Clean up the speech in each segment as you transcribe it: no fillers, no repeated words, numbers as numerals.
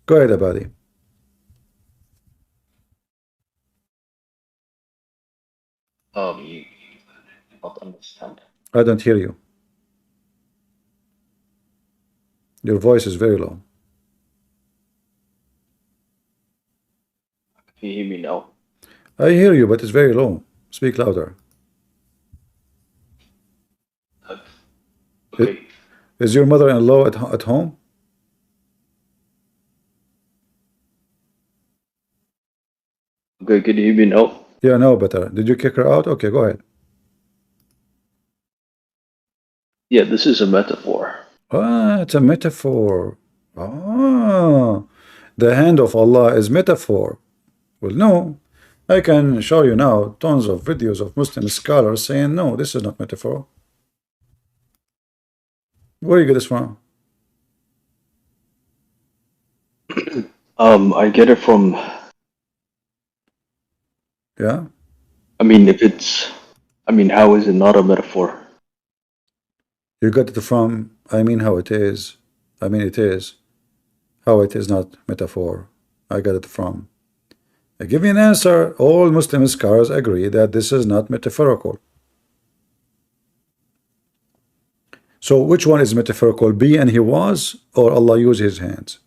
Go ahead, Abadi. Not understand. I don't hear you. Your voice is very low. Can you hear me now? I hear you, but it's very low. Speak louder. Okay. Is your mother-in-law at home? Okay, can you hear me now? Yeah, no, better. Did you kick her out? Okay, go ahead. Yeah, this is a metaphor. Ah, it's a metaphor. Ah, the hand of Allah is metaphor. Well, no. I can show you now tons of videos of Muslim scholars saying, no, this is not metaphor. Where do you get this from? I get it from, Yeah? I mean, how is it not a metaphor? You got it from, I mean how it is. I mean it is. How it is not metaphor. I got it from. I give you an answer. All Muslim scholars agree that this is not metaphorical. So which one is metaphorical? Be and he was, or Allah used his hands?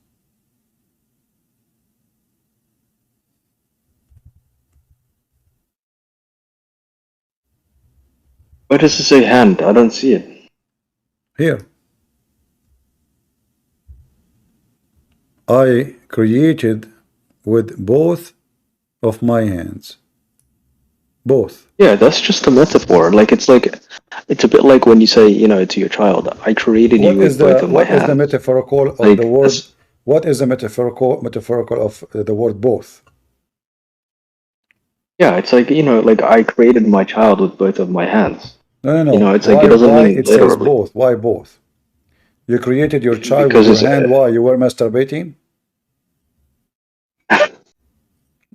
Why does it say hand? I don't see it. Here. I created with both of my hands. Both. Yeah, that's just a metaphor. It's a bit like when you say, to your child, I created you with both of my hands. What is the metaphorical of the word? What is the metaphorical of the word both? Yeah, it's like, I created my child with both of my hands. No. It's like it doesn't mean it literally. says both? Why both? You created your child with your hand. Why? You were masturbating?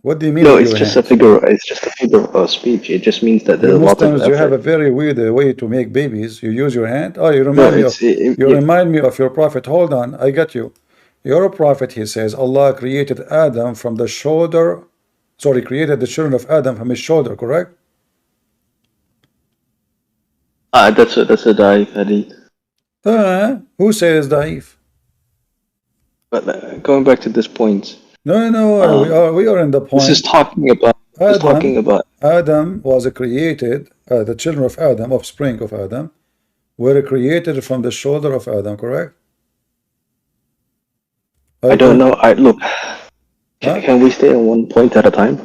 What do you mean? No, it's just a figure. It's just a figure of speech. It just means that there's a lot of effort. You have a very weird way to make babies. You use your hand. Oh, you remind me of your prophet. Hold on, I got you. Your prophet, he says, Allah created Adam from the shoulder. Sorry, created the children of Adam from his shoulder. Correct? That's a daif hadith. Who says daif? But going back to this point. No, we are in the point. This is talking about Adam was created, the children of Adam, offspring of Adam, were created from the shoulder of Adam, correct? I don't know. Look, can we stay on one point at a time?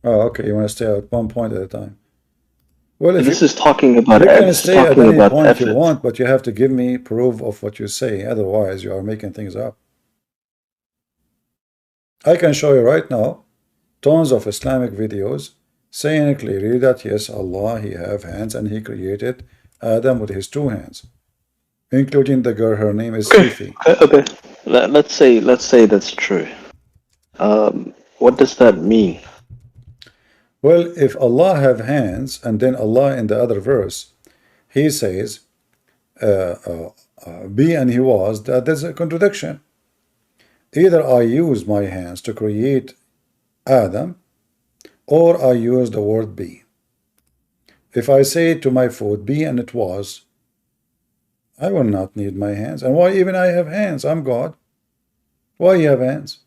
Oh, okay, you want to stay at one point at a time. Well, if this is talking about you can stay at any point you want, but you have to give me proof of what you say. Otherwise, you are making things up. I can show you right now tons of Islamic videos saying clearly that yes, Allah, he have hands and he created Adam with his two hands, including the girl. Her name is Fifi. Okay. Let's say that's true. What does that mean? Well, if Allah have hands, and then Allah in the other verse, he says, be and he was, that there's a contradiction. Either I use my hands to create Adam, or I use the word be. If I say to my food, be and it was, I will not need my hands. And why even I have hands? I'm God. Why you have hands?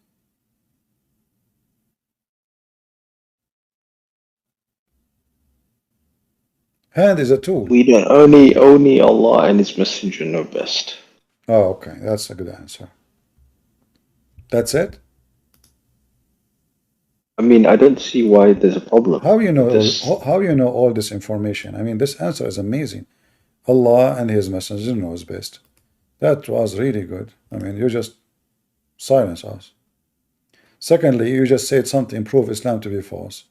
Hand is a tool. We don't only Allah and His Messenger know best. Oh, okay, that's a good answer. That's it? I mean, I don't see why there's a problem. How you know all this information? I mean, this answer is amazing. Allah and His Messenger knows best. That was really good. I mean, you just silence us. Secondly, you just said something prove Islam to be false.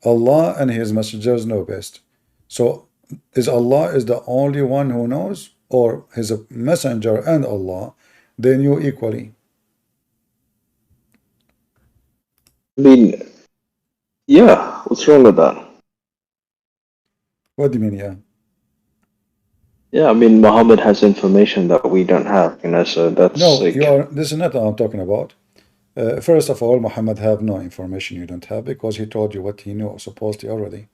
Allah and His messengers know best. So is Allah is the only one who knows, or His messenger and Allah, they knew equally? I mean, yeah, what's wrong with that? What do you mean, yeah? Yeah, I mean, Muhammad has information that we don't have, so that's... No, this is not what I'm talking about. First of all, Muhammad have no information you don't have because he told you what he knew supposedly already.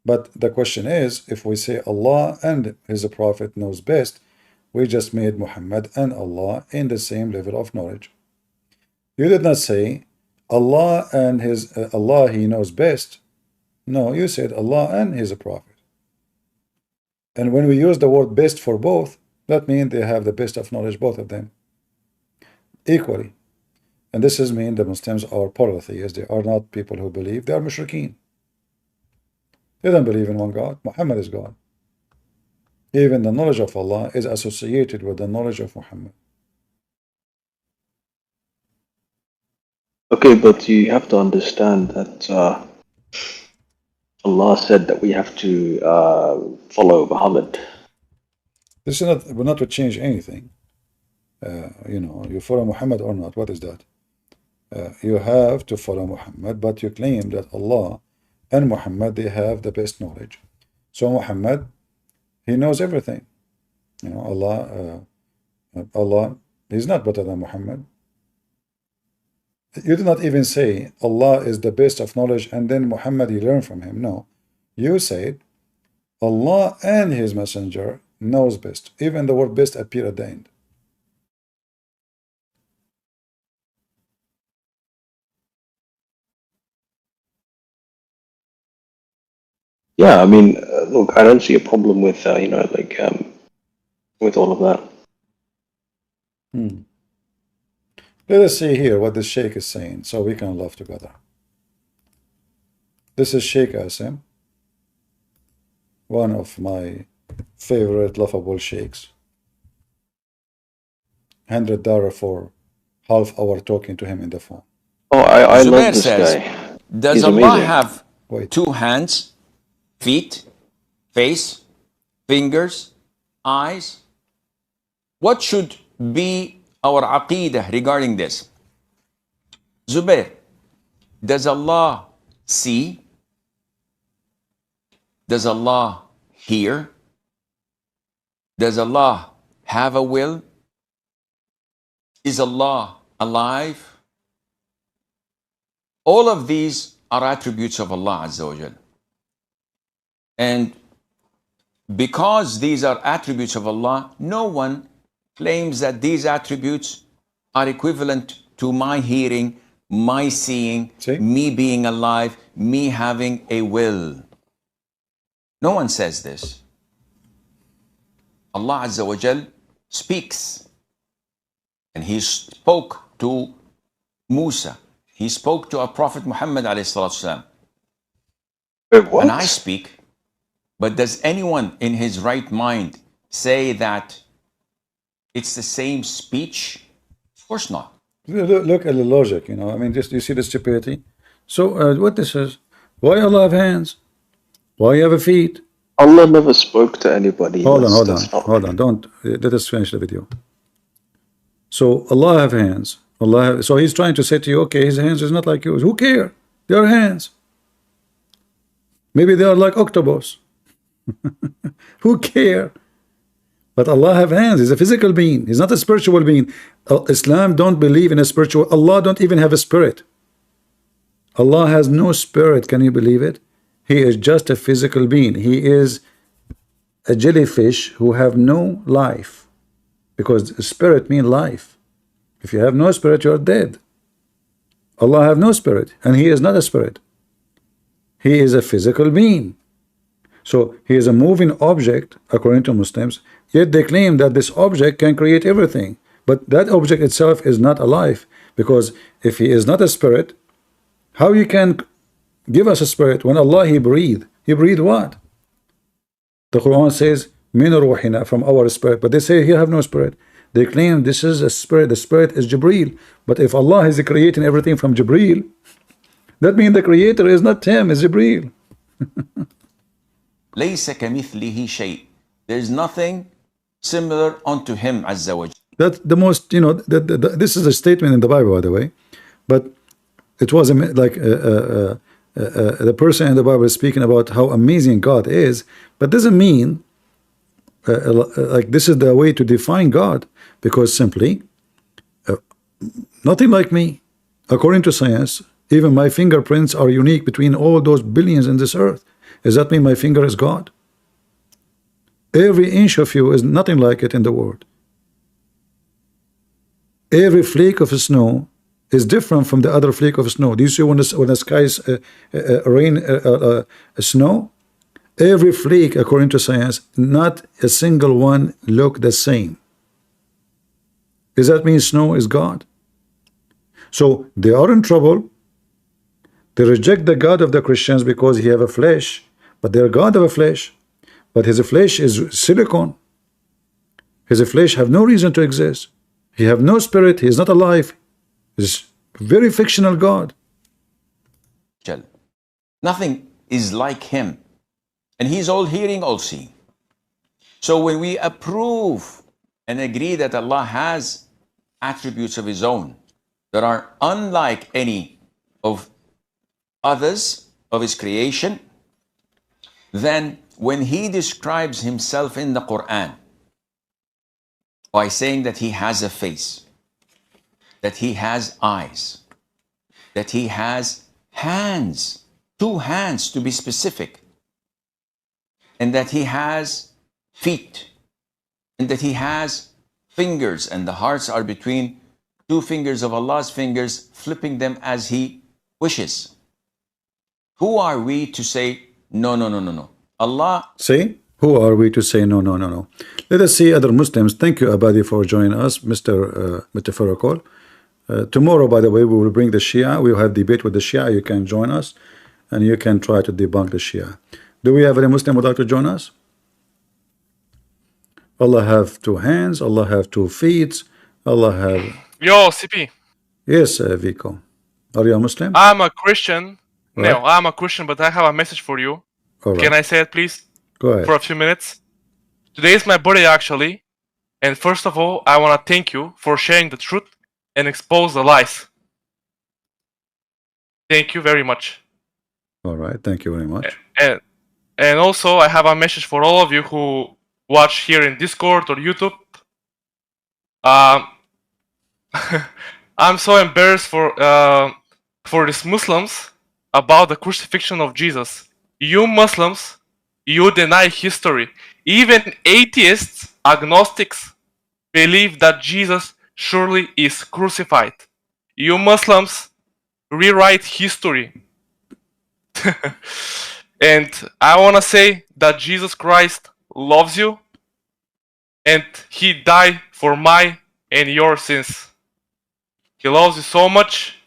But the question is, if we say Allah and his prophet knows best, we just made Muhammad and Allah in the same level of knowledge. You did not say Allah and his Allah he knows best. No, you said Allah and his prophet. And when we use the word best for both, that means they have the best of knowledge, both of them, equally. And this is mean the Muslims are polytheists. They are not people who believe. They are mushrikeen. They don't believe in one God. Muhammad is God. Even the knowledge of Allah is associated with the knowledge of Muhammad. Okay, but you have to understand that Allah said that we have to follow Muhammad. This is not, will not change anything. You know, you follow Muhammad or not. What is that? You have to follow Muhammad, but you claim that Allah and Muhammad, they have the best knowledge. So Muhammad, he knows everything. You know, Allah is not better than Muhammad. You did not even say Allah is the best of knowledge and then Muhammad, you learn from him. No, you said Allah and his messenger knows best. Even the word best appear at the end. Yeah, I mean, look, I don't see a problem with, you know, like, with all of that. Let us see here what the Sheikh is saying so we can laugh together. This is Sheikh Asim, one of my favorite laughable sheikhs. $100 for half hour talking to him in the phone. Oh, I Zubair love this says, guy. does He's Allah amazing. have Wait. 2 hands, feet, face, fingers, eyes? What should be our aqidah regarding this? Zubair, does Allah see? Does Allah hear? Does Allah have a will? Is Allah alive? All of these are attributes of Allah Azza wa Jal. And because these are attributes of Allah, no one claims that these attributes are equivalent to my hearing, my seeing, See? me being alive, me having a will. No one says this. Allah Azza wa Jal speaks. And he spoke to Musa. He spoke to our Prophet Muhammad alayhi salatu wasalam. Wait, what? And I speak. But does anyone in his right mind say that it's the same speech? Of course not. Look at the logic, you know. I mean, just you see the stupidity. So what this is? Why Allah have hands? Why you have a feet? Allah never spoke to anybody. Hold on. Don't let us finish the video. So Allah have hands. So he's trying to say to you, okay, his hands is not like yours. Who care? They are hands. Maybe they are like octopus. Who care? But Allah have hands. He's a physical being. He's not a spiritual being. Islam don't believe in a spiritual. Allah don't even have a spirit. Allah has no spirit. Can you believe it? He is just a physical being. He is a jellyfish who have no life. Because spirit means life. If you have no spirit, you are dead. Allah have no spirit, and He is not a spirit. He is a physical being. So He is a moving object, according to Muslims, yet they claim that this object can create everything. But that object itself is not alive, because if He is not a spirit, how you can give us a spirit when Allah He breathed? He breathed what? The Quran says, min ruhina, from our spirit, but they say He have no spirit. They claim this is a spirit, the spirit is Jibreel. But if Allah is creating everything from Jibreel, that means the creator is not Him, it's Jibreel. لَيْسَ كَمِثْلِهِ شَيْءٍ. There is nothing similar unto Him Azza wa Jal. That's the most, you know, this is a statement in the Bible, by the way, but it was like the person in the Bible is speaking about how amazing God is, but doesn't mean like this is the way to define God, because simply nothing like me, According to science, even my fingerprints are unique between all those billions in this earth. Does that mean my finger is God? Every inch of you is nothing like it in the world. Every flake of snow is different from the other flake of snow. Do you see when the skies snow? Every flake, according to science, not a single one look the same. Does that mean snow is God? So they are in trouble. They reject the God of the Christians because he have a flesh, but they're God of a flesh. But his flesh is silicon. His flesh have no reason to exist. He have no spirit. He is not alive. He's very fictional God. Nothing is like him. And he's all hearing, all seeing. So when we approve and agree that Allah has attributes of his own that are unlike any of others of his creation, then when he describes himself in the Quran by saying that he has a face, that he has eyes, that he has hands, 2 hands to be specific, and that he has feet, and that he has fingers, and the hearts are between 2 fingers of Allah's fingers, flipping them as he wishes. Who are we to say, no, no, no, no, no? Allah. See? Who are we to say no, no, no, no? Let us see other Muslims. Thank you, Abadi, for joining us, Mr. Metaphorical. Tomorrow, by the way, we will bring the Shia. We will have debate with the Shia. You can join us, and you can try to debunk the Shia. Do we have any Muslim who would like to join us? Allah have 2 hands. Allah have 2 feet. Allah have... Yo, CP. Yes, Vico. Are you a Muslim? I'm a Christian. Right. No, I'm a Christian, but I have a message for you. All right. Can I say it, please? Go ahead. For a few minutes. Today is my birthday, actually. And first of all, I want to thank you for sharing the truth and expose the lies. Thank you very much. All right. Thank you very much. And also, I have a message for all of you who watch here in Discord or YouTube. I'm so embarrassed for these Muslims about the crucifixion of Jesus. You Muslims, you deny history. Even atheists, agnostics, believe that Jesus surely is crucified. You Muslims rewrite history. And I want to say that Jesus Christ loves you, and he died for my and your sins. He loves you so much,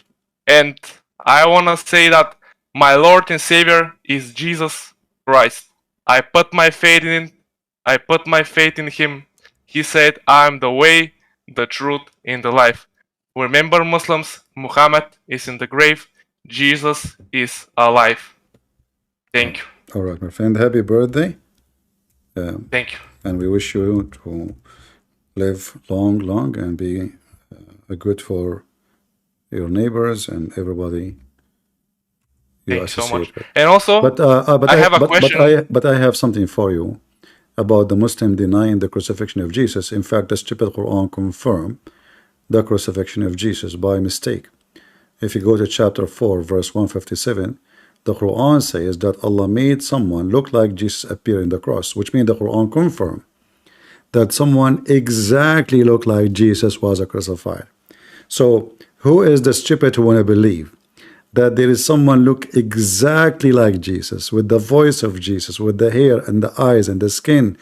and I want to say that my Lord and Savior is Jesus Christ. I put my faith in him. I put my faith in him. He said, I am the way, the truth, and the life. Remember, Muslims, Muhammad is in the grave. Jesus is alive. Thank you. All right, my friend. Happy birthday. Thank you. And we wish you to live long, and be good for your neighbors and everybody you Thanks so associate much. with. And also, I have a question. But I have something for you about the Muslim denying the crucifixion of Jesus. In fact, the stupid Quran confirmed the crucifixion of Jesus by mistake. If you go to chapter 4, verse 157, the Quran says that Allah made someone look like Jesus appear in the cross, which means the Quran confirmed that someone exactly looked like Jesus was crucified. So who is the stupid who want to believe that there is someone look exactly like Jesus, with the voice of Jesus, with the hair and the eyes and the skin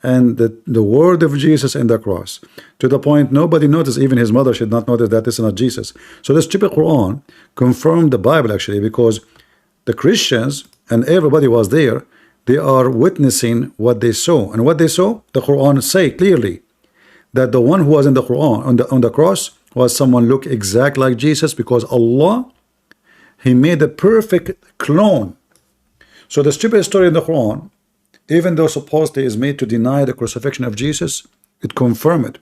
and the word of Jesus in the cross, to the point nobody noticed, even his mother should not notice that this is not Jesus. So the stupid Quran confirmed the Bible, actually, because the Christians and everybody was there. They are witnessing what they saw, and what they saw, the Quran say clearly that the one who was in the Quran on the cross was someone look exact like Jesus, because Allah, he made a perfect clone. So the stupid story in the Quran, even though supposedly is made to deny the crucifixion of Jesus, it confirmed it,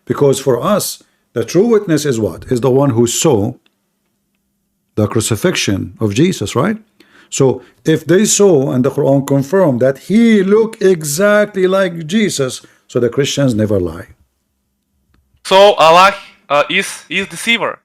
because for us the true witness is what? Is the one who saw the crucifixion of Jesus, right? So if they saw and the Quran confirmed that he looked exactly like Jesus, so the Christians never lie. So Allah is deceiver.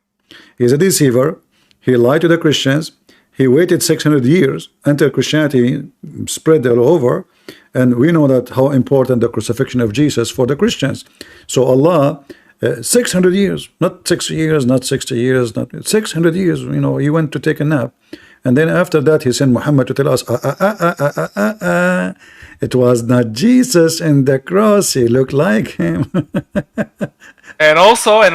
He's a deceiver. He lied to the Christians. He waited 600 years until Christianity spread all over, and we know that how important the crucifixion of Jesus for the Christians. So Allah, 600 years, not 6 years, not 60 years, not 600 years, you know, he went to take a nap, and then after that he sent Muhammad to tell us, it was not Jesus in the cross, he looked like him. And also, I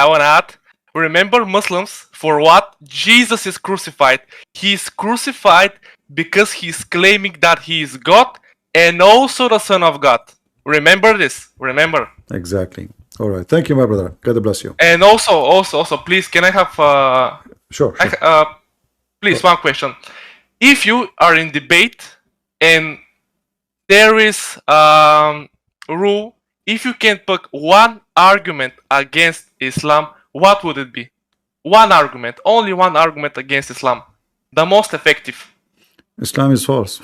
want to add, remember Muslims, for what Jesus is crucified. He's crucified because he's claiming that he is God and also the Son of God. Remember this. Remember. Exactly. All right. Thank you, my brother. God bless you. And also, please, can I have Sure. please, one question. If you are in debate and there is rule, if you can pick one argument against Islam, what would it be? One argument, only one argument against Islam, the most effective. Islam is false.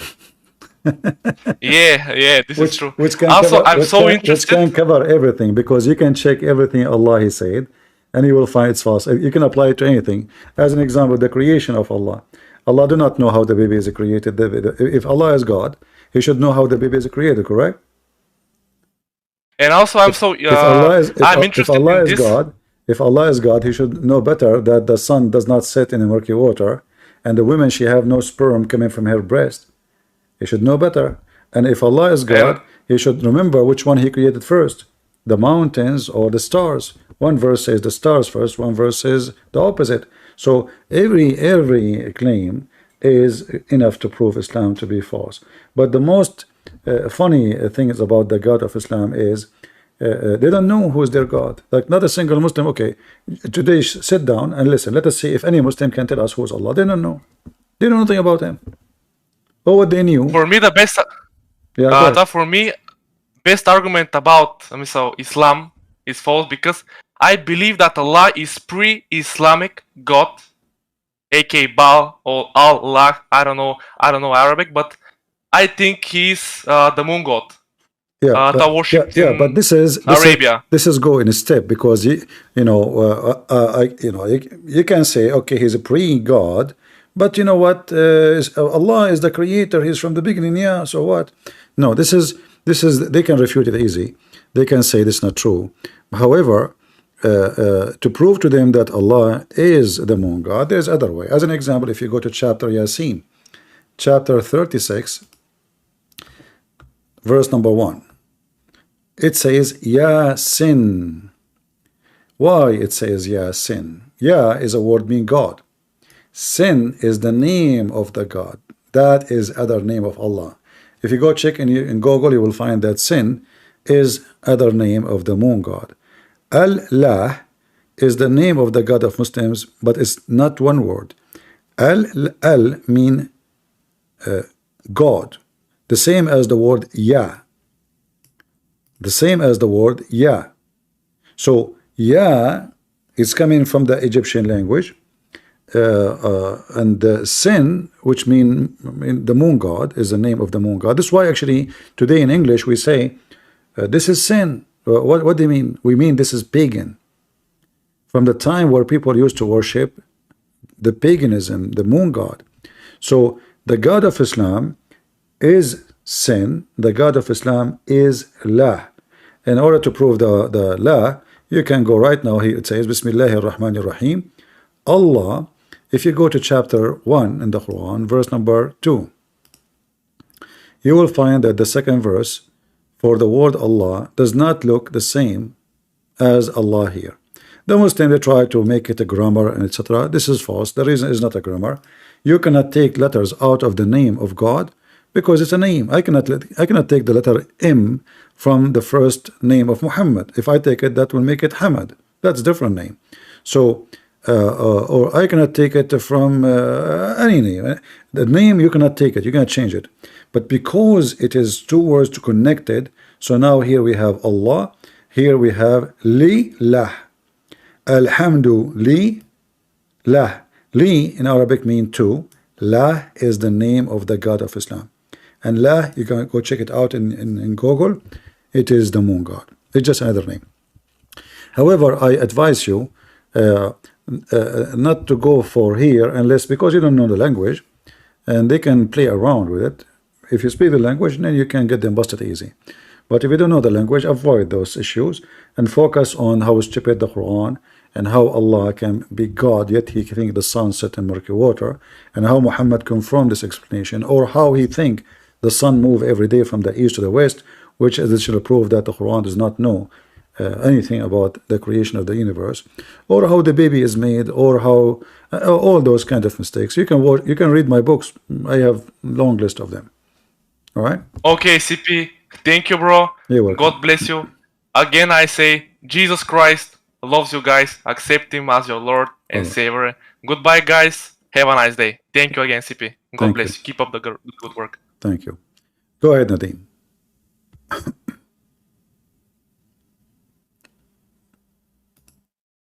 Yeah, this is true. Which can Also, cover, I'm so interested. Which can cover everything, because you can check everything Allah He said, and you will find it's false. You can apply it to anything. As an example, the creation of Allah. Allah do not know how the baby is created. If Allah is God, He should know how the baby is created, correct? And also, I'm so I'm interested in this. If Allah is God, He should know better that the sun does not set in the murky water, and the woman, she have no sperm coming from her breast. He should know better. And if Allah is God, He should remember which one He created first, the mountains or the stars. One verse says the stars first, one verse says the opposite. So every claim is enough to prove Islam to be false. But the most funny thing is about the God of Islam is they don't know who is their God. Like, not a single Muslim. Okay, today sit down and listen. Let us see if any Muslim can tell us who is Allah. They don't know. They know nothing about Him. Or what they knew. For me, the best. For me, best argument about Islam is false, because I believe that Allah is pre-Islamic God, aka Baal or Allah. I don't know Arabic, but I think he's the moon god. But this is Arabia. This is go in a step, because you can say, okay, he's a pre-God, but you know what? Allah is the creator. He's from the beginning. Yeah. So what? No. This is. They can refute it easy. They can say this is not true. However, to prove to them that Allah is the moon god, there's other way. As an example, if you go to chapter Yasin, chapter 36, verse number 1, it says Yasin. Why it says Yasin? Ya is a word meaning God. Sin is the name of the God. That is other name of Allah. If you go check in Google, you will find that sin is other name of the moon god. Allah is the name of the God of Muslims, but it's not one word. Al mean God, the same as the word Ya. The same as the word Ya. So Ya is coming from the Egyptian language, and sin, which mean the moon god, is the name of the moon god. This is why actually today in English we say this is sin. What do you mean? We mean this is pagan. From the time where people used to worship the paganism, the moon god. So the God of Islam is sin. The God of Islam is La. In order to prove the La, you can go right now. Here it says Bismillahir Rahmanir Rahim. Allah. If you go to chapter 1 in the Quran, verse number 2, you will find that the second verse for the word Allah does not look the same as Allah here. The Muslims, they try to make it a grammar and etc. This is false. The reason is not a grammar. You cannot take letters out of the name of God because it's a name. I cannot take the letter M from the first name of Muhammad. If I take it, that will make it Hamad. That's a different name. So or I cannot take it from any name. The name, you cannot take it, you cannot change it. But because it is two words connected, so now here we have Allah, here we have Li Lah. Alhamdu Li Lah. Li in Arabic means two. Lah is the name of the God of Islam. And Lah, you can go check it out in Google. It is the moon god. It's just another name. However, I advise you, not to go for here unless because you don't know the language, and they can play around with it. If you speak the language, then you can get them busted easy. But if you don't know the language, avoid those issues and focus on how stupid the Quran and how Allah can be God, yet he think the sun set in murky water, and how Muhammad confirmed this explanation, or how he think the sun move every day from the east to the west, which is additional proof that the Quran does not know anything about the creation of the universe, or how the baby is made, or how all those kind of mistakes. You can watch, you can read my books. I have long list of them. All right. Okay, CP. Thank you, bro. You're welcome. God bless you. Again, I say, Jesus Christ loves you guys. Accept him as your Lord and Savior. Goodbye, guys. Have a nice day. Thank you again, CP. God bless you. Keep up the good work. Thank you. Go ahead, Nadeem.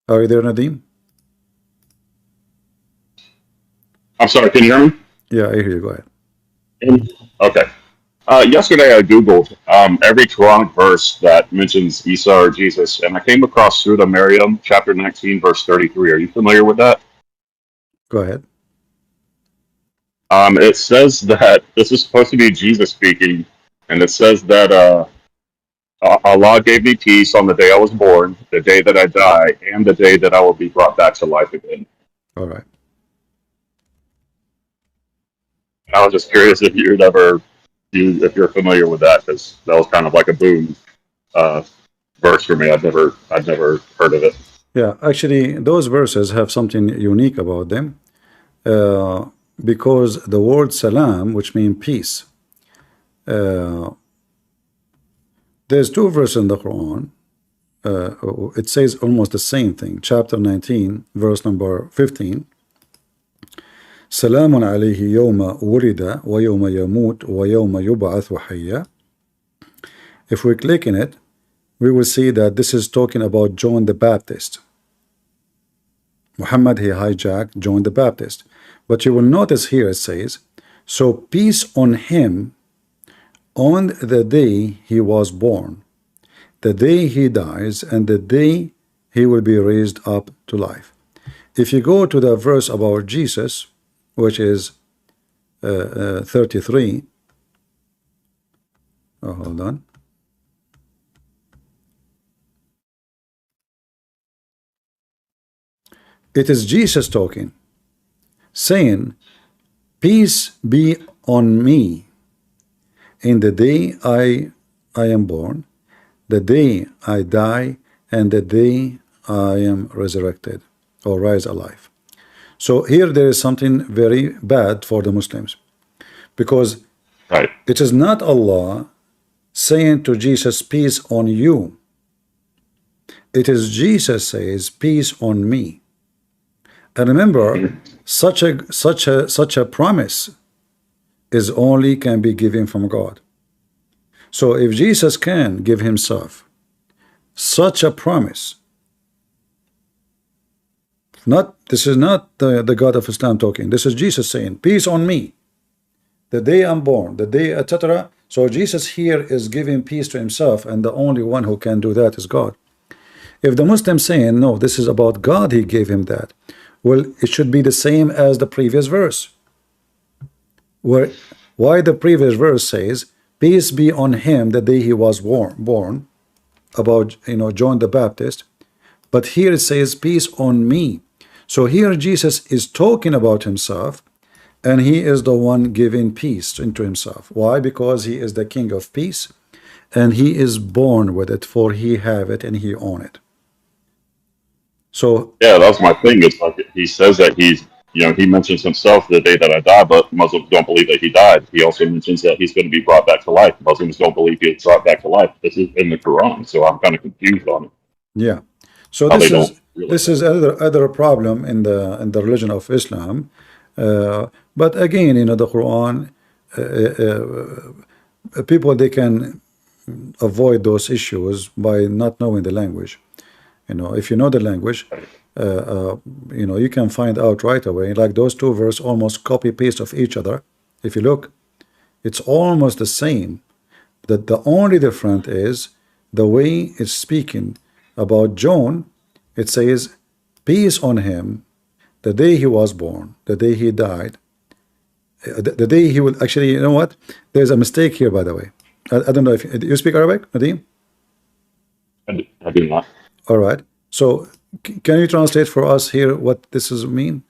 Are you there, Nadeem? I'm sorry, can you hear me? Yeah, I hear you. Go ahead. Okay. Yesterday I Googled every Quranic verse that mentions Isa or Jesus, and I came across Surah Maryam, chapter 19, verse 33. Are you familiar with that? Go ahead. It says that this is supposed to be Jesus speaking, and it says that Allah gave me peace on the day I was born, the day that I die, and the day that I will be brought back to life again. All right. I was just curious if you'd ever, if you're familiar with that, because that was kind of like a boom verse for me. I'd never heard of it. Yeah, actually, those verses have something unique about them, because the word salam, which means peace, there's two verses in the Quran. It says almost the same thing. Chapter 19, verse number 15. سلام عليه يوم ولد ويوم يموت ويوم يبعث حيا. If we click in it, we will see that this is talking about John the Baptist. Muhammad, he hijacked John the Baptist. But you will notice here it says, so peace on him on the day he was born, the day he dies, and the day he will be raised up to life. If you go to the verse about Jesus, which is 33. Oh, hold on. It is Jesus talking, saying, peace be on me in the day I am born, the day I die, and the day I am resurrected or rise alive. So here there is something very bad for the Muslims, because it is not Allah saying to Jesus, peace on you. It is Jesus says, peace on me. And remember, such a promise is only can be given from God. So if Jesus can give himself such a promise, this is not the God of Islam talking. This is Jesus saying, peace on me, the day I'm born, the day, etc. So Jesus here is giving peace to himself, and the only one who can do that is God. If the Muslim saying, no, this is about God, he gave him that, well, it should be the same as the previous verse. Why the previous verse says, peace be on him the day he was born, about John the Baptist, but here it says, peace on me. So here Jesus is talking about himself, and he is the one giving peace into himself. Why? Because he is the King of peace, and he is born with it, for he have it and he own it. So yeah, that's my thing. It's like he says that he's, he mentions himself the day that I die, but Muslims don't believe that he died. He also mentions that he's going to be brought back to life. Muslims don't believe he was brought back to life. This is in the Quran, so I'm kind of confused on it. Yeah. So this is other problem in the religion of Islam. But again, the Quran, people, they can avoid those issues by not knowing the language. If you know the language, you can find out right away. Like those two verses almost copy paste of each other. If you look, it's almost the same. That the only difference is the way it's speaking about John. It says, peace on him, the day he was born, the day he died, the day he will actually, you know what? There's a mistake here, by the way. I don't know if you speak Arabic, Nadim? I do not. All right. So can you translate for us here what this is mean?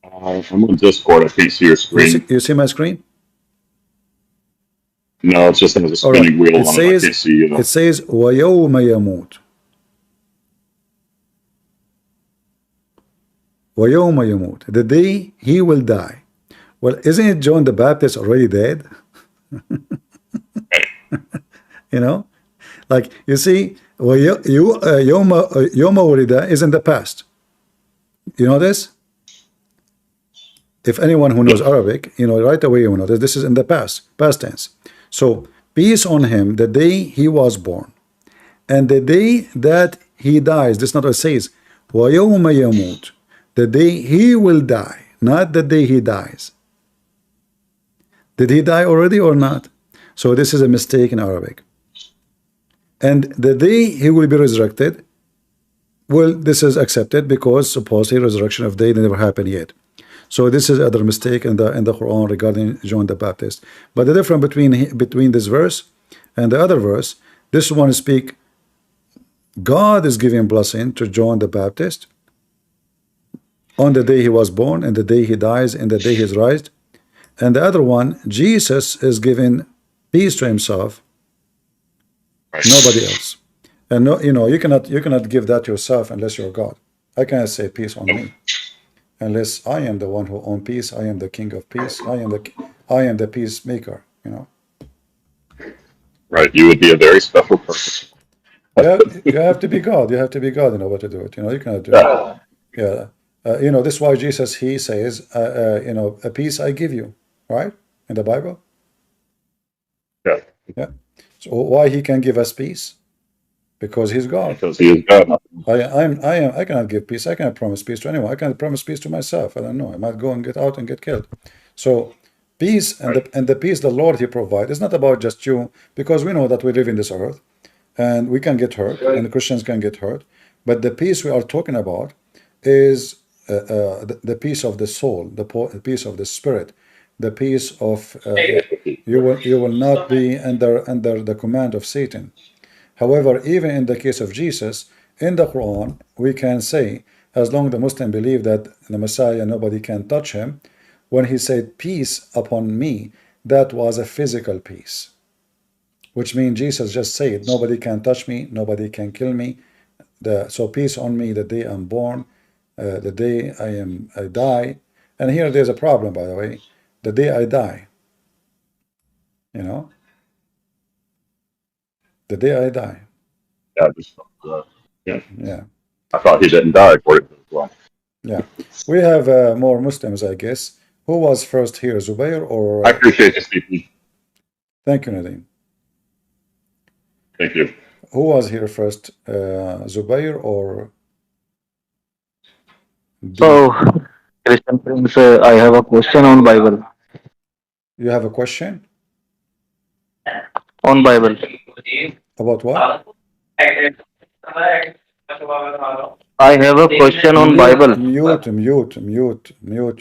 I'm on Discord. I can't see your screen. You see my screen? No, it just has a All right. spinning wheel on it. I can't see you though. It says وَيَوْمَ يَمُوتُ. وَيَوْمَ يَمُوتُ. The day he will die. Well, isn't it John the Baptist already dead? You know, like you see, Yoma Wulida is in the past. You know this? If anyone who knows Arabic, you know right away you know that this is in the past tense. So peace on him the day he was born, and the day that he dies. This not what it says. وَيَوْمَ يَمُوتُ. The day he will die, not the day he dies. Did he die already or not? So this is a mistake in Arabic. And the day he will be resurrected, well, this is accepted because supposedly resurrection of day never happened yet. So this is another mistake in the Quran regarding John the Baptist. But the difference between this verse and the other verse, this one speak God is giving blessing to John the Baptist on the day he was born, and the day he dies, and the day he is raised. And the other one, Jesus is giving peace to himself, nobody else. And no, you know, you cannot give that yourself unless you're God. I cannot say peace on me unless I am the one who owns peace. I am the king of peace. I am the peacemaker. You know. Right, you would be a very special person. Yeah, you have to be God. You have to be God in order to do it. You know, you cannot do it. Yeah. You know, this is why Jesus, he says, you know, a peace I give you, right? In the Bible. Yeah. Yeah. So why he can give us peace? Because he's God. Because he is God. I cannot give peace. I cannot promise peace to anyone. I cannot promise peace to myself. I don't know. I might go and get out and get killed. So peace and the peace the Lord he provides is not about just you, because we know that we live in this earth and we can get hurt and the Christians can get hurt. But the peace we are talking about is the peace of the soul, the peace of the spirit, the peace of you will not be under the command of Satan. However, even in the case of Jesus, in the Quran, we can say, as long as the Muslim believe that the Messiah, nobody can touch him, when he said, peace upon me, that was a physical peace. Which means Jesus just said, nobody can touch me, nobody can kill me. So peace on me the day I'm born, the day I die. And here there's a problem, by the way. The day I die, you know, the day I die. Yeah. I thought he didn't die according to Islam. Yeah. We have more Muslims, I guess. Who was first here, Zubair or? I appreciate you speaking. Thank you, Nadim. Thank you. Who was here first, Zubair or? So, Christian friends, I have a question on Bible. You have a question? On Bible. About what? I have a question on Bible. Mute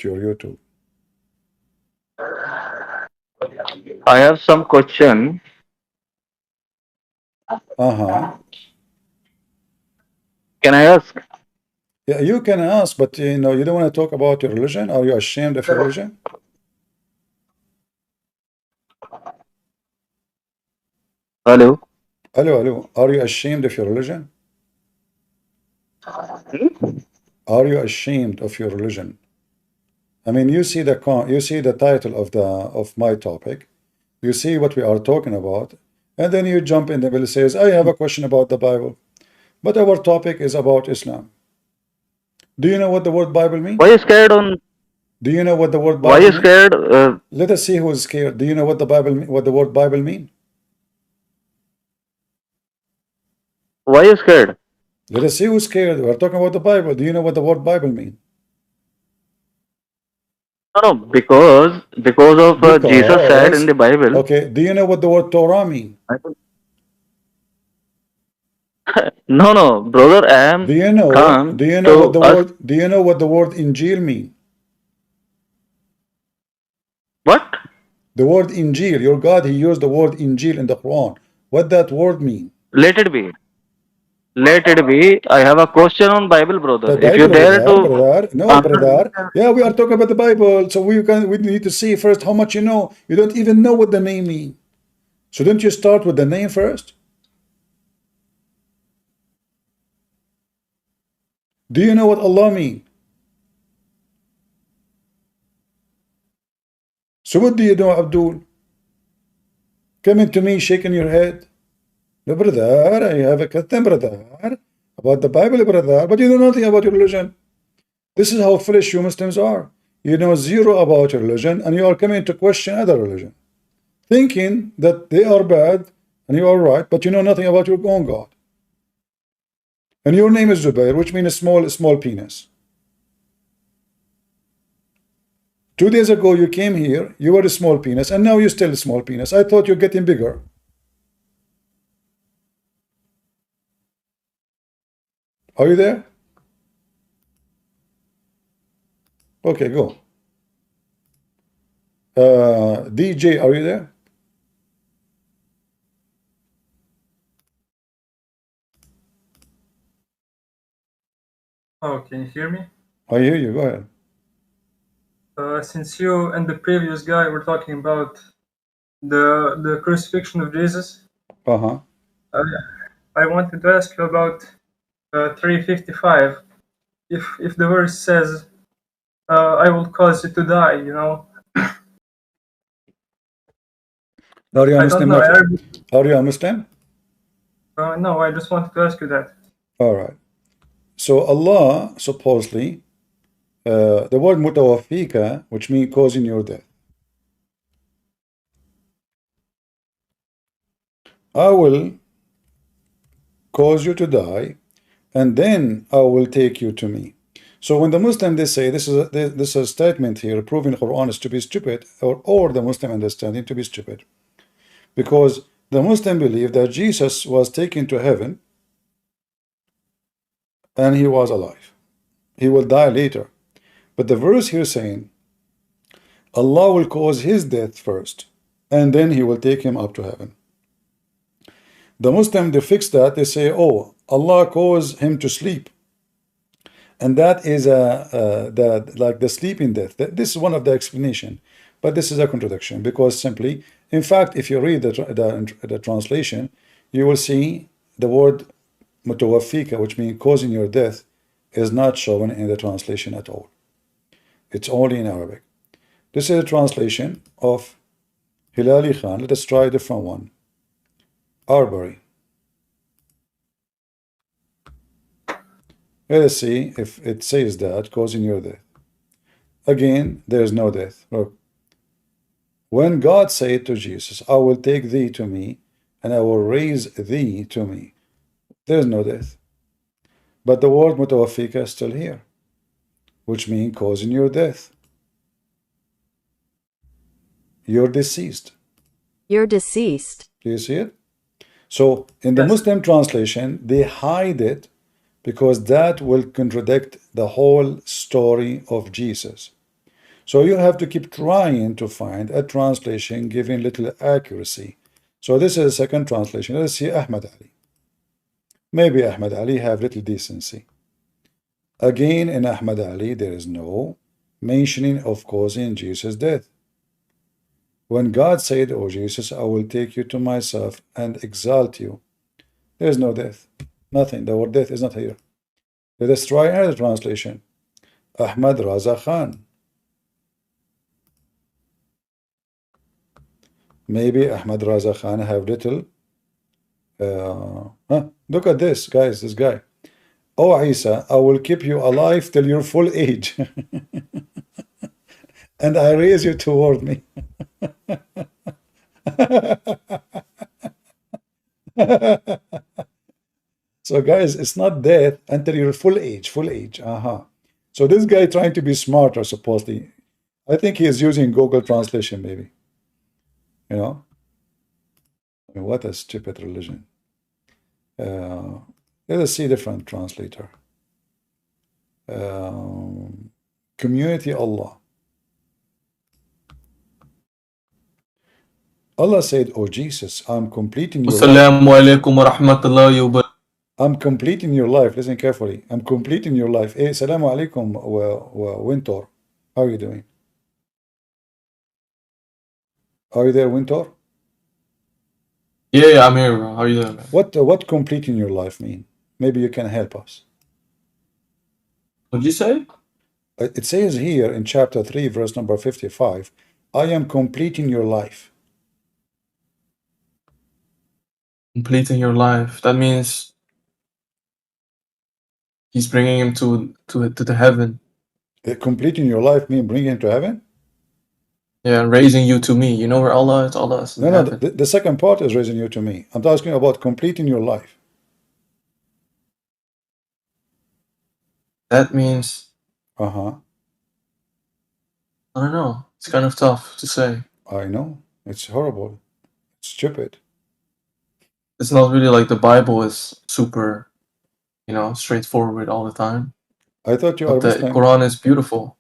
your YouTube. I have some question. Can I ask? Yeah, you can ask, but you know, you don't want to talk about your religion. Are you ashamed of your religion? Hello. Hello. Are you ashamed of your religion? Are you ashamed of your religion? I mean, you see the title of my topic. You see what we are talking about, and then you jump in the middle and says, I have a question about the Bible. But our topic is about Islam. Do you know what the word Bible means? Why are you scared on? Do you know what the word Bible Why are you means? scared? Let us see who is scared. Do you know what the word Bible means? Why are you scared? Let us see who's scared. We're talking about the Bible. Do you know what the word Bible means? No, because of Jesus said in the Bible. Okay. Do you know what the word Torah means? No, brother, I am Do you know? come Do you know what to the ask word? Do you know what the word Injil mean? what? The word Injil. Your God, He used the word Injil in the Quran. What that word mean? Let it be. Let it be. I have a question on Bible, The brother. If you Bible, dare brother, to brother. No, answer, brother. Yeah, we are talking about the Bible, so we need to see first how much you know. You don't even know what the name mean. So don't you start with the name first? Do you know what Allah mean? So what do you know, Abdul? Coming to me, shaking your head. No, brother, I have a question, brother, about the Bible, brother, but you know nothing about your religion. This is how foolish you Muslims are. You know zero about your religion, and you are coming to question other religion, thinking that they are bad and you are right, but you know nothing about your own God. And your name is Zubair, which means small penis. 2 days ago you came here, you were a small penis, and now you're still a small penis. I thought you're getting bigger. Are you there? Okay, go. DJ, are you there? Oh, can you hear me? I hear you, go ahead. Since you and the previous guy were talking about the crucifixion of Jesus, Uh-huh. I wanted to ask you about 355. If the verse says, "I will cause you to die," you know, Are you a I don't Muslim? know Arabic. Are you a Muslim? No, I just wanted to ask you that. All right. So Allah supposedly, the word mutawaffika, which means causing your death. I will cause you to die, and then I will take you to me. So when the Muslim they say this is a statement here proving Quran is to be stupid, or the Muslim understanding to be stupid, because the Muslim believe that Jesus was taken to heaven and he was alive. He will die later. But the verse here saying Allah will cause his death first, and then he will take him up to heaven. The Muslim, they fix that. They say, oh, Allah caused him to sleep, and that is like the sleeping death. This is one of the explanation, but this is a contradiction, because simply, in fact, if you read the translation, you will see the word mutawaffika, which means causing your death, is not shown in the translation at all. It's only in Arabic. This is a translation of Hilali Khan. Let us try a different one. Arbery. Let us see if it says that, causing your death. Again, there is no death. Look. When God said to Jesus, I will take thee to me, and I will raise thee to me, there is no death. But the word mutawaffika is still here, which means causing your death. You're deceased. You're deceased. Do you see it? So in the Yes. Muslim translation, they hide it because that will contradict the whole story of Jesus. So you have to keep trying to find a translation giving little accuracy. So this is a second translation. Let's see Ahmad Ali. Maybe Ahmad Ali have little decency. Again, in Ahmad Ali, there is no mentioning of causing Jesus' death. When God said, "Oh Jesus, I will take you to myself and exalt you," there is no death. Nothing. The word death is not here. Let us try another translation. Ahmad Raza Khan. Maybe Ahmad Raza Khan have little. Look at this, guys. This guy. Oh Isa, I will keep you alive till your full age, and I raise you toward me. So guys, it's not death until your full age. Full age. So this guy trying to be smarter, supposedly. I think he is using Google Translation, maybe. You know, I mean, what a stupid religion. Let us see different translator. Community Allah. Allah said, "Oh Jesus, I'm completing your life. Assalamu alaikum wa rahmatullahi wa barakatuh. I'm completing your life." Listen carefully. I'm completing your life. Hey, Assalamu alaikum, Winter. How are you doing? Are you there, Winter? Yeah, I'm here, bro. How are you doing, man? What completing your life mean? Maybe you can help us. What'd you say? It says here in chapter 3, verse number 55, I am completing your life. Completing your life. That means he's bringing him to the heaven. Completing your life mean bringing him to heaven? Yeah, raising you to me. You know where Allah is? Allah is in No, heaven. the second part is raising you to me. I'm asking about completing your life. That means, Uh-huh. I don't know. It's kind of tough to say. I know. It's horrible. It's stupid. It's not really like the Bible is super, you know, straightforward all the time. I thought you But are the Muslim. Quran is beautiful.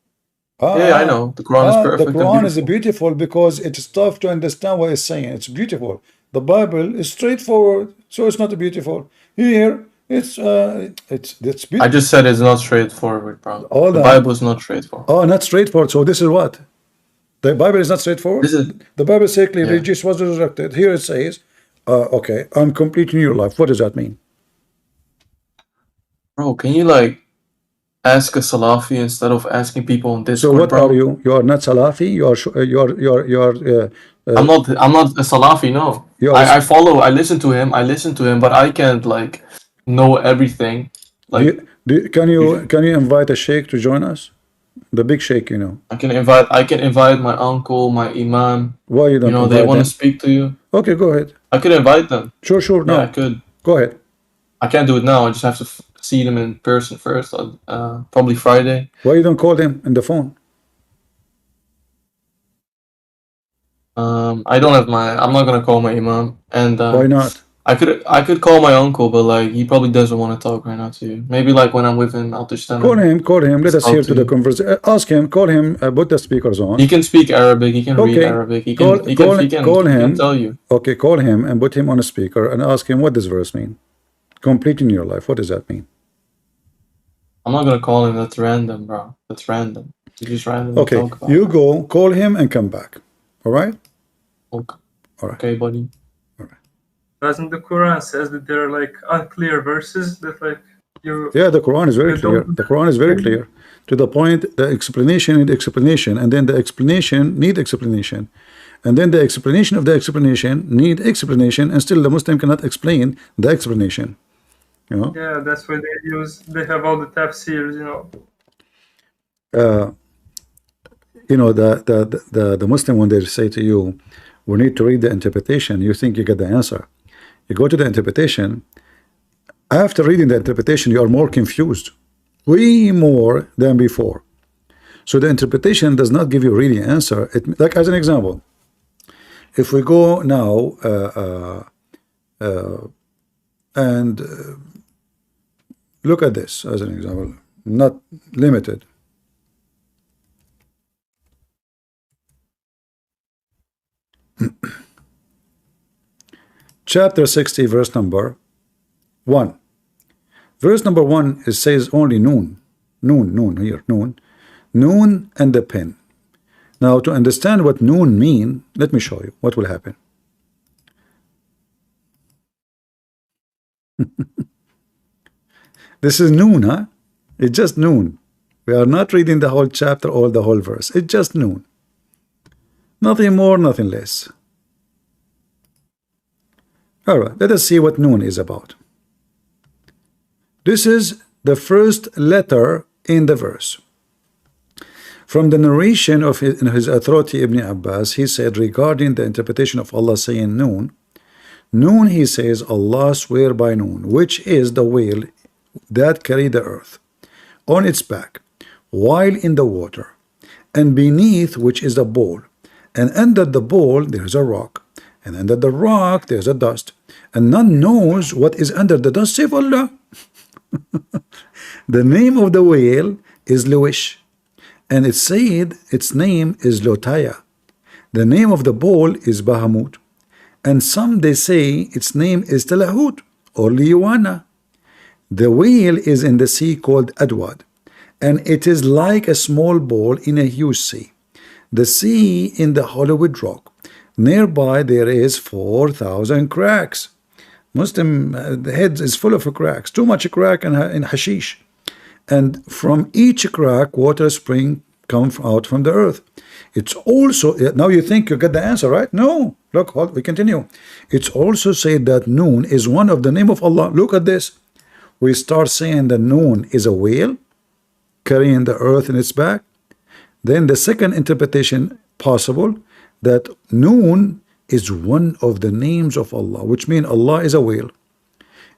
Yeah, I know. The Quran is perfect. The Quran is and beautiful because it's tough to understand what it's saying. It's beautiful. The Bible is straightforward, so it's not beautiful. Here, it's beautiful. I just said it's not straightforward, bro. The Bible is not straightforward. Oh, not straightforward. So this is what? The Bible is not straightforward? The Bible says clearly Jesus was resurrected. Here it says, okay, I'm completing your life. What does that mean? Bro, can you like ask a Salafi instead of asking people on Discord? So what bro? are you? You are not Salafi? I'm not a Salafi, no. I listen to him, but I can't like know everything. Like can you invite a sheikh to join us? The big sheikh, you know. I can invite my uncle, my imam. Why you don't? You know, they want to speak to you. Okay, go ahead. I could invite them. Sure. No, yeah, I could. Go ahead. I can't do it now. I just have to see them in person first. Probably Friday. Why you don't call them on the phone? I don't have I'm not gonna call my imam. And why not? I could call my uncle, but like he probably doesn't want to talk right now to you. Maybe like when I'm with him, I'll just call him. Let us hear to the conversation. Ask him. Call him. Put the speakers on. He can speak Arabic. He can read Arabic. He can tell you. Okay, call him and put him on a speaker and ask him what this verse mean. Completing your life. What does that mean? I'm not gonna call him. That's random, bro. That's random. You just randomly okay, talk about you go call him and come back. All right. Okay. All right. Okay, buddy. Doesn't the Quran says that there are like unclear verses that like you? Yeah, the Quran is very clear. The Quran is very clear to the point. The explanation need explanation, and then the explanation need explanation, and then the explanation of the explanation need explanation, and still the Muslim cannot explain the explanation. You know. Yeah, that's why they have all the tafsirs. You know. The Muslim, when they say to you, we need to read the interpretation, you think you get the answer. You go to the interpretation. After reading the interpretation, you are more confused, way more than before. So the interpretation does not give you really an answer. Like as an example, if we go now and look at this as an example, not limited. Chapter 60, verse number 1. Verse number 1, it says only noon. Noon here, noon. Noon and the pen. Now, to understand what noon mean, let me show you what will happen. This is noon, huh? It's just noon. We are not reading the whole chapter or the whole verse. It's just noon. Nothing more, nothing less. All right, let us see what noon is about. This is the first letter in the verse. From the narration of his authority Ibn Abbas, he said regarding the interpretation of Allah saying noon, noon, he says, Allah swear by noon, which is the whale that carried the earth on its back while in the water, and beneath which is the bowl, and under the bowl there is a rock, and under the rock there is a dust, and none knows what is under the dust save Allah. The name of the whale is Luish, and it said its name is Lotaya. The name of the bull is Bahamut, and some they say its name is Talahut or Liwana. The whale is in the sea called Adwad, and it is like a small ball in a huge sea. The sea in the Hollywood Rock. Nearby there is 4,000 cracks. Muslim head is full of cracks, too much crack in hashish. And from each crack, water spring come out from the earth. It's also, now you think you get the answer, right? No, look, we continue. It's also said that Noon is one of the name of Allah. Look at this. We start saying that Noon is a whale carrying the earth in its back. Then the second interpretation possible, that Noon is one of the names of Allah, which means Allah is a whale.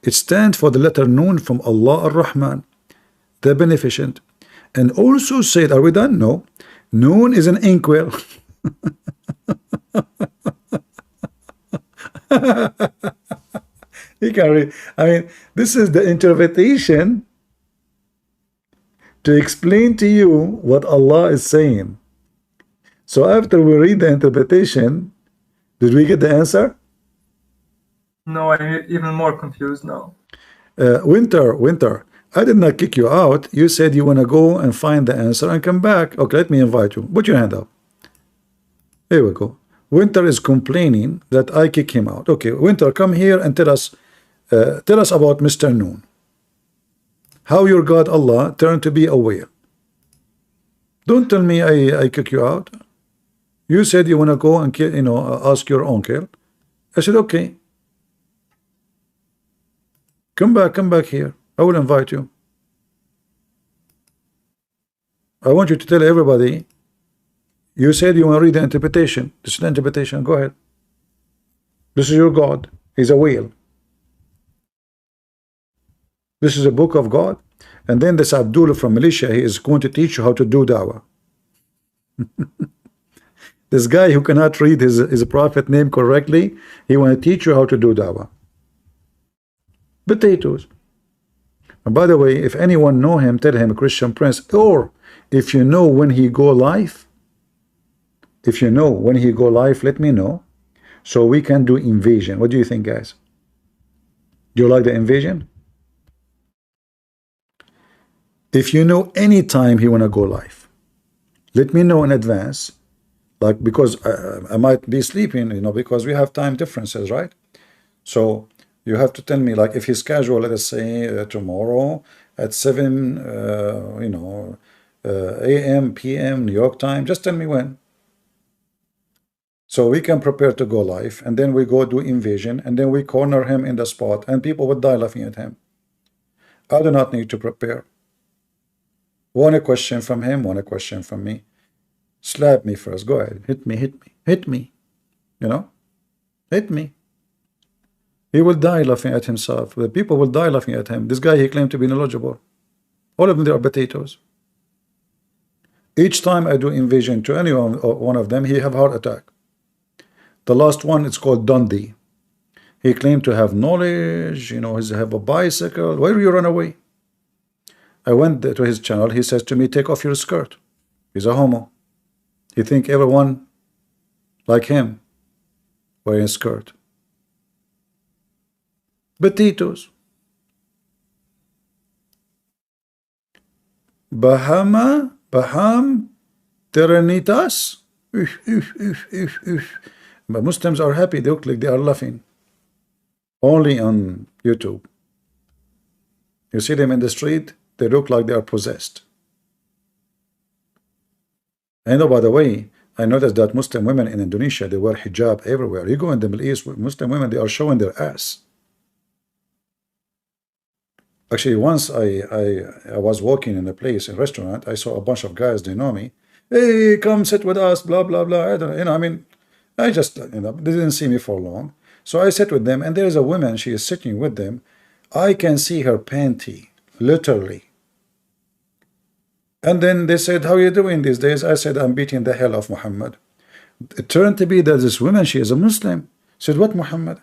It stands for the letter Noon from Allah ar-Rahman, the beneficent. And also said, are we done? No. Noon is an inkwell. You can read. I mean, this is the interpretation to explain to you what Allah is saying. So after we read the interpretation, did we get the answer? No, I'm even more confused now. Winter, I did not kick you out. You said you want to go and find the answer and come back. Okay, let me invite you. Put your hand up. Here we go. Winter is complaining that I kick him out. Okay, Winter, come here and tell us about Mr. Noon. How your God Allah turned to be a whale. Don't tell me I kick you out. You said you want to go and ask your uncle. I said okay. Come back here. I will invite you. I want you to tell everybody. You said you want to read the interpretation. This is the interpretation. Go ahead. This is your God. He's a whale. This is a book of God. And then this Abdool from Malaysia, he is going to teach you how to do dawah. This guy who cannot read his prophet name correctly, he want to teach you how to do dawah. Potatoes. And by the way, if anyone know him, tell him Christian Prince. Or if you know when he go live, let me know, so we can do invasion. What do you think, guys? Do you like the invasion? If you know any time he wanna go live, let me know in advance. Like, because I might be sleeping, because we have time differences, right? So you have to tell me, like, if he's casual, let us say tomorrow at 7 a.m. p.m. New York time, just tell me when, so we can prepare to go live, and then we go do invasion, and then we corner him in the spot, and people would die laughing at him. I do not need to prepare. One question from him, one question from me. Slap me first. Go ahead. Hit me. Hit me. Hit me. He will die laughing at himself. The people will die laughing at him. This guy, he claimed to be knowledgeable. All of them, they are potatoes. Each time I do invasion to any one of them, he have heart attack. The last one, it's called Dundee. He claimed to have knowledge, he have a bicycle. Why do you run away? I went to his channel. He says to me, take off your skirt. He's a homo. He think everyone like him wearing a skirt. Potatoes. Baham, Terenitas. But Muslims are happy. They look like they are laughing. Only on YouTube. You see them in the street, they look like they are possessed. And by the way, I noticed that Muslim women in Indonesia, they wear hijab everywhere. You go in the Middle East, Muslim women, they are showing their ass. Actually, once I was walking in a place, a restaurant, I saw a bunch of guys, they know me. Hey, come sit with us, blah, blah, blah. I don't, I just, they didn't see me for long. So I sat with them, and there is a woman, she is sitting with them. I can see her panty, literally. And then they said, how are you doing these days? I said, I'm beating the hell of Muhammad. It turned to be that this woman, she is a Muslim. I said, what Muhammad?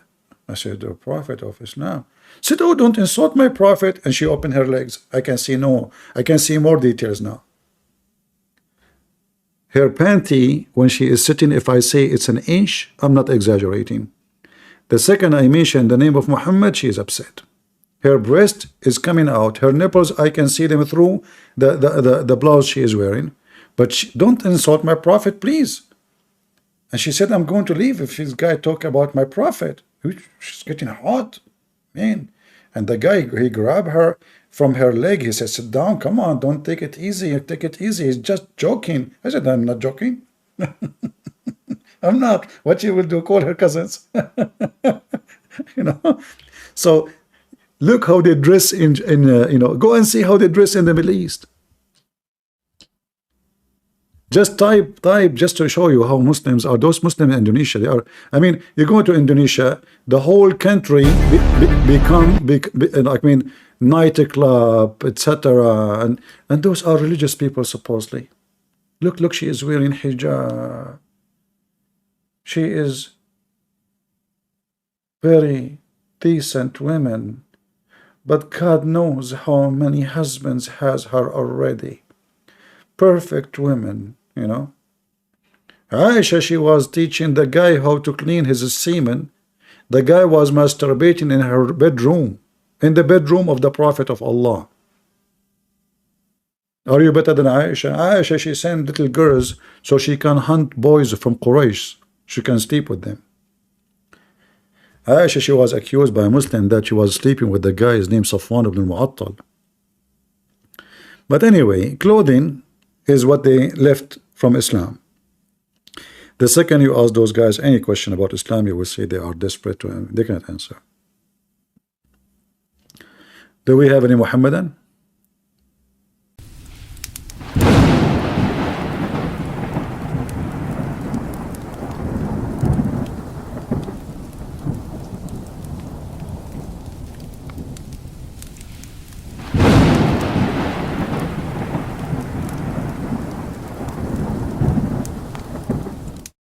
I said, the Prophet of Islam. Said, oh, don't insult my Prophet. And she opened her legs. I can see more details now. Her panty, when she is sitting, if I say it's an inch, I'm not exaggerating. The second I mention the name of Muhammad, she is upset. Her breast is coming out. Her nipples, I can see them through the blouse she is wearing. But don't insult my Prophet, please. And she said, I'm going to leave if this guy talk about my Prophet. She's getting hot, man. And the guy, he grabbed her from her leg. He said, sit down, come on, don't take it easy. Take it easy. He's just joking. I said, I'm not joking. I'm not. What you will do, call her cousins. You know. So look how they dress in you know, go and see how they dress in the Middle East. Just type just to show you how Muslims are. Those Muslims in Indonesia, they are, I mean, you go to Indonesia, the whole country I mean, nightclub, etc. And those are religious people, supposedly. Look, she is wearing hijab. She is very decent women. But God knows how many husbands has her already. Perfect women, you know. Aisha, she was teaching the guy how to clean his semen. The guy was masturbating in her bedroom, in the bedroom of the Prophet of Allah. Are you better than Aisha? Aisha, she sent little girls so she can hunt boys from Quraysh. She can sleep with them. Aisha, she was accused by a Muslim that she was sleeping with the guy, his name Safwan ibn al-Mu'attal. But anyway, clothing is what they left from Islam. The second you ask those guys any question about Islam, you will say they are desperate to, they cannot answer. Do we have any Muhammadan?